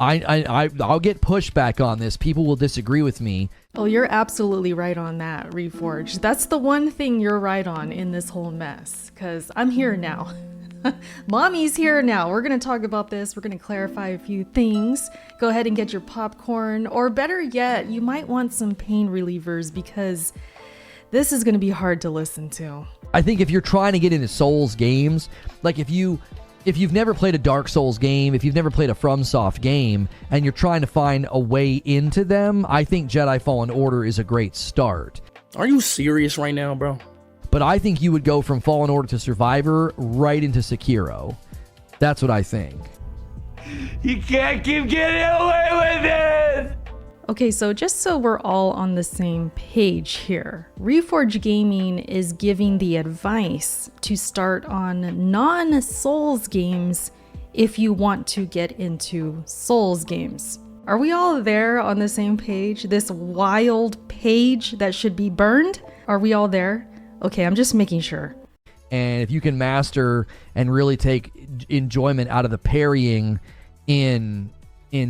I'll get pushback on this. People will disagree with me. Oh, you're absolutely right on that, Reforged. That's the one thing you're right on in this whole mess, because I'm here now. Mommy's here now. We're going to talk about this. We're going to clarify a few things. Go ahead and get your popcorn, or better yet, you might want some pain relievers, because this is going to be hard to listen to. I think if you're trying to get into Souls games, like if you've never played a Dark Souls game, if you've never played a FromSoft game, and you're trying to find a way into them, I think Jedi Fallen Order is a great start. Are you serious right now, bro? But I think you would go from Fallen Order to Survivor right into Sekiro. That's what I think. You can't keep getting away with it! Okay, so just so we're all on the same page here, Reforge Gaming is giving the advice to start on non-Souls games if you want to get into Souls games. Are we all there on the same page? This wild page that should be burned? Are we all there? Okay, I'm just making sure. And if you can master and really take enjoyment out of the parrying in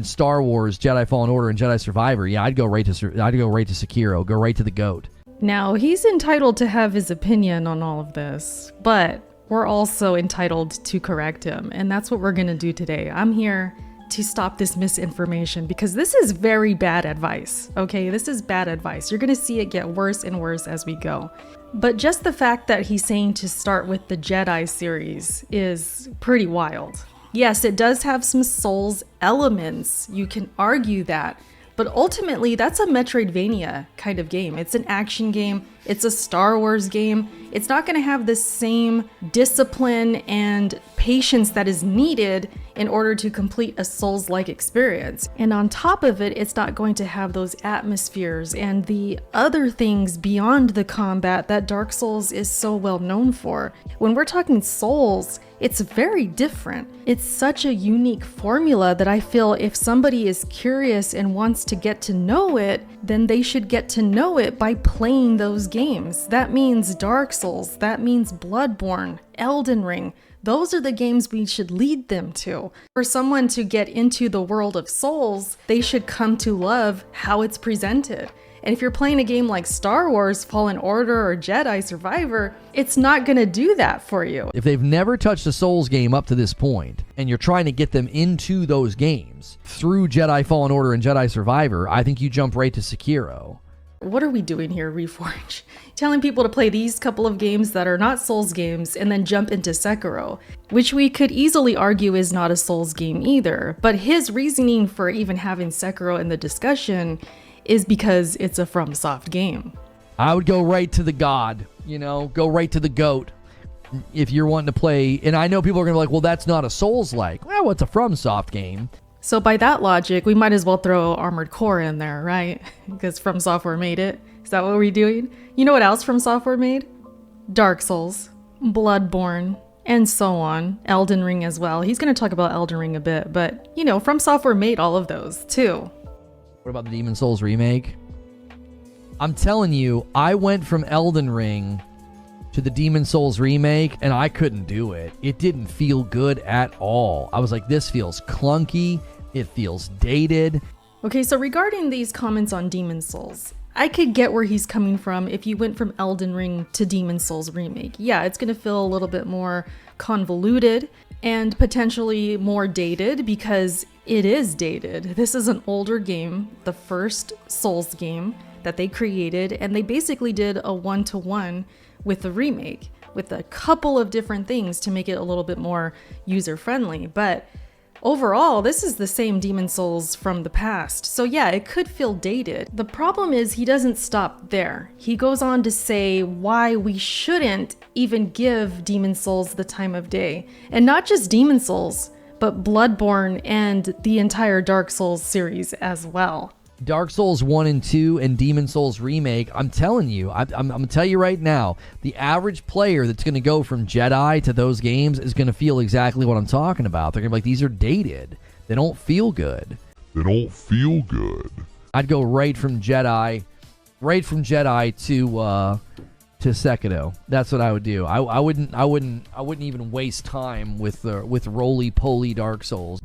Star Wars, Jedi Fallen Order, and Jedi Survivor, yeah, I'd go right to Sekiro. Go right to the GOAT. Now, he's entitled to have his opinion on all of this, but we're also entitled to correct him, and that's what we're gonna do today. I'm here to stop this misinformation, because this is very bad advice, okay? This is bad advice. You're gonna see it get worse and worse as we go. But just the fact that he's saying to start with the Jedi series is pretty wild. Yes, it does have some Souls elements, you can argue that, but ultimately that's a Metroidvania kind of game. It's an action game, it's a Star Wars game. It's not going to have the same discipline and patience that is needed in order to complete a Souls-like experience. And on top of it, it's not going to have those atmospheres and the other things beyond the combat that Dark Souls is so well known for. When we're talking Souls, it's very different. It's such a unique formula that I feel if somebody is curious and wants to get to know it, then they should get to know it by playing those games. That means Dark Souls, that means Bloodborne, Elden Ring. Those are the games we should lead them to. For someone to get into the world of Souls, they should come to love how it's presented. And if you're playing a game like Star Wars, Fallen Order, or Jedi Survivor, it's not gonna do that for you. If they've never touched a Souls game up to this point, and you're trying to get them into those games through Jedi Fallen Order and Jedi Survivor, I think you jump right to Sekiro. What are we doing here, Reforge? Telling people to play these couple of games that are not Souls games and then jump into Sekiro, which we could easily argue is not a Souls game either. But his reasoning for even having Sekiro in the discussion is because it's a FromSoft game. I would go right to the God, go right to the GOAT if you're wanting to play. And I know people are going to be like, well, that's not a Souls-like. Well, it's a FromSoft game. So by that logic, we might as well throw Armored Core in there, right? Because From Software made it. Is that what we're doing? You know what else From Software made? Dark Souls, Bloodborne, and so on. Elden Ring as well. He's going to talk about Elden Ring a bit, but From Software made all of those too. What about the Demon Souls remake? I'm telling you, I went from Elden Ring to the Demon Souls remake, and I couldn't do it. It didn't feel good at all. I was like, this feels clunky. It feels dated. Okay, so regarding these comments on Demon Souls, I could get where he's coming from if you went from Elden Ring to Demon Souls remake. Yeah, it's going to feel a little bit more convoluted and potentially more dated because it is dated. This is an older game, the first Souls game that they created, and they basically did a one-to-one with the remake, with a couple of different things to make it a little bit more user-friendly. But overall, this is the same Demon Souls from the past. So yeah, it could feel dated. The problem is he doesn't stop there. He goes on to say why we shouldn't even give Demon Souls the time of day. And not just Demon Souls, but Bloodborne and the entire Dark Souls series as well. Dark Souls 1 and 2 and Demon Souls Remake, I'm telling you, I'm going to tell you right now, the average player that's going to go from Jedi to those games is going to feel exactly what I'm talking about. They're going to be like, these are dated. They don't feel good. I'd go right from Jedi to Sekiro. That's what I would do. I wouldn't even waste time with roly-poly Dark Souls.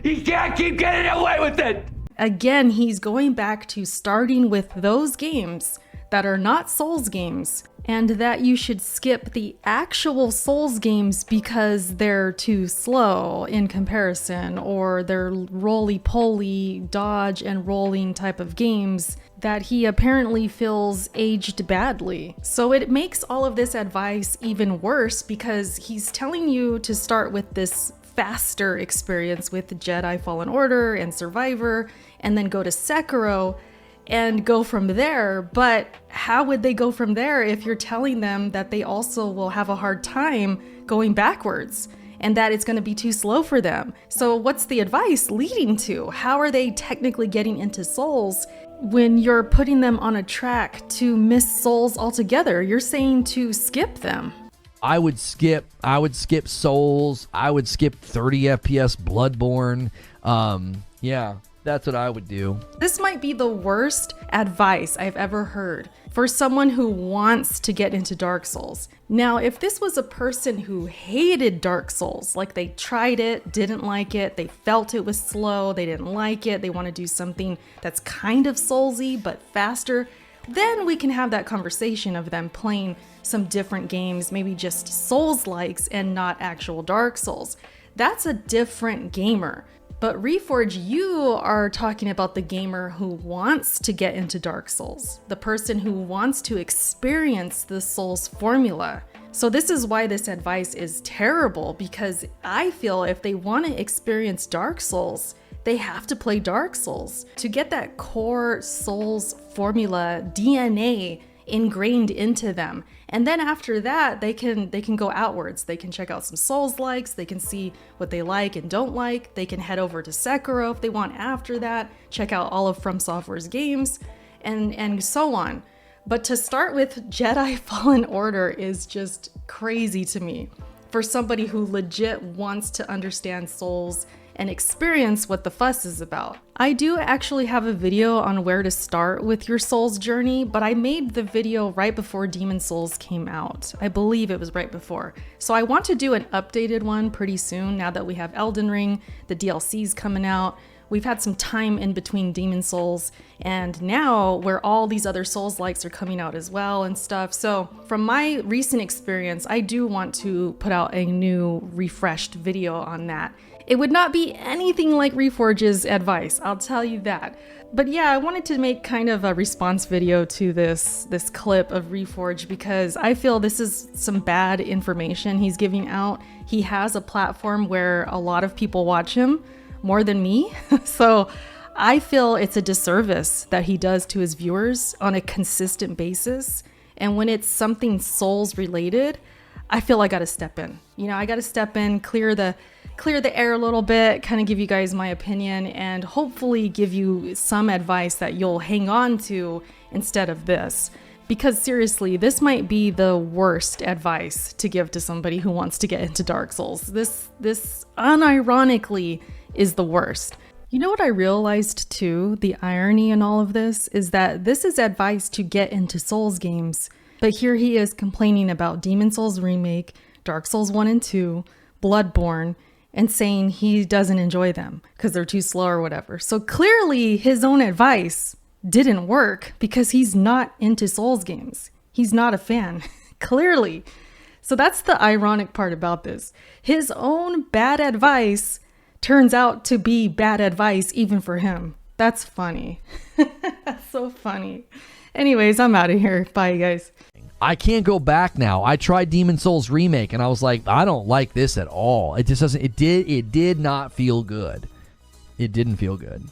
He can't keep getting away with it. Again, he's going back to starting with those games that are not Souls games, and that you should skip the actual Souls games because they're too slow in comparison, or they're roly-poly, dodge and rolling type of games that he apparently feels aged badly. So it makes all of this advice even worse because he's telling you to start with this faster experience with Jedi Fallen Order and Survivor, and then go to Sekiro and go from there. But how would they go from there if you're telling them that they also will have a hard time going backwards and that it's going to be too slow for them? So what's the advice leading to? How are they technically getting into Souls when you're putting them on a track to miss Souls altogether? You're saying to skip them. I would skip Souls. I would skip 30 FPS Bloodborne. Yeah, that's what I would do. This might be the worst advice I've ever heard for someone who wants to get into Dark Souls. Now, if this was a person who hated Dark Souls, like they tried it, didn't like it, they felt it was slow, they didn't like it, they want to do something that's kind of Soulsy but faster, then we can have that conversation of them playing some different games, maybe just Souls-likes and not actual Dark Souls. That's a different gamer. But Reforge, you are talking about the gamer who wants to get into Dark Souls, the person who wants to experience the Souls formula. So this is why this advice is terrible, because I feel if they want to experience Dark Souls, they have to play Dark Souls to get that core Souls formula DNA ingrained into them. And then after that, they can go outwards. They can check out some Souls-likes, they can see what they like and don't like. They can head over to Sekiro if they want after that, check out all of From Software's games, and so on. But to start with Jedi Fallen Order is just crazy to me. For somebody who legit wants to understand Souls and experience what the fuss is about. I do actually have a video on where to start with your Souls journey, but I made the video right before Demon's Souls came out. I believe it was right before. So I want to do an updated one pretty soon now that we have Elden Ring, the DLC's coming out. We've had some time in between Demon's Souls, and now where all these other Souls-likes are coming out as well and stuff. So from my recent experience, I do want to put out a new refreshed video on that. It would not be anything like Reforge's advice, I'll tell you that. But yeah, I wanted to make kind of a response video to this clip of Reforge because I feel this is some bad information he's giving out. He has a platform where a lot of people watch him, more than me. So I feel it's a disservice that he does to his viewers on a consistent basis. And when it's something Souls related, I feel I gotta step in. You know, I gotta step in, clear the air a little bit, kind of give you guys my opinion, and hopefully give you some advice that you'll hang on to instead of this. Because seriously, this might be the worst advice to give to somebody who wants to get into Dark Souls. This unironically is the worst. You know what I realized too? The irony in all of this is that this is advice to get into Souls games, but here he is complaining about Demon's Souls Remake, Dark Souls 1 and 2, Bloodborne, and saying he doesn't enjoy them because they're too slow or whatever. So clearly his own advice didn't work because he's not into Souls games. He's not a fan, clearly. So that's the ironic part about this. His own bad advice turns out to be bad advice even for him. That's funny. That's so funny. Anyways, I'm out of here. Bye, guys. I can't go back now. I tried Demon's Souls Remake and I was like, I don't like this at all. It just doesn't, it did not feel good. It didn't feel good.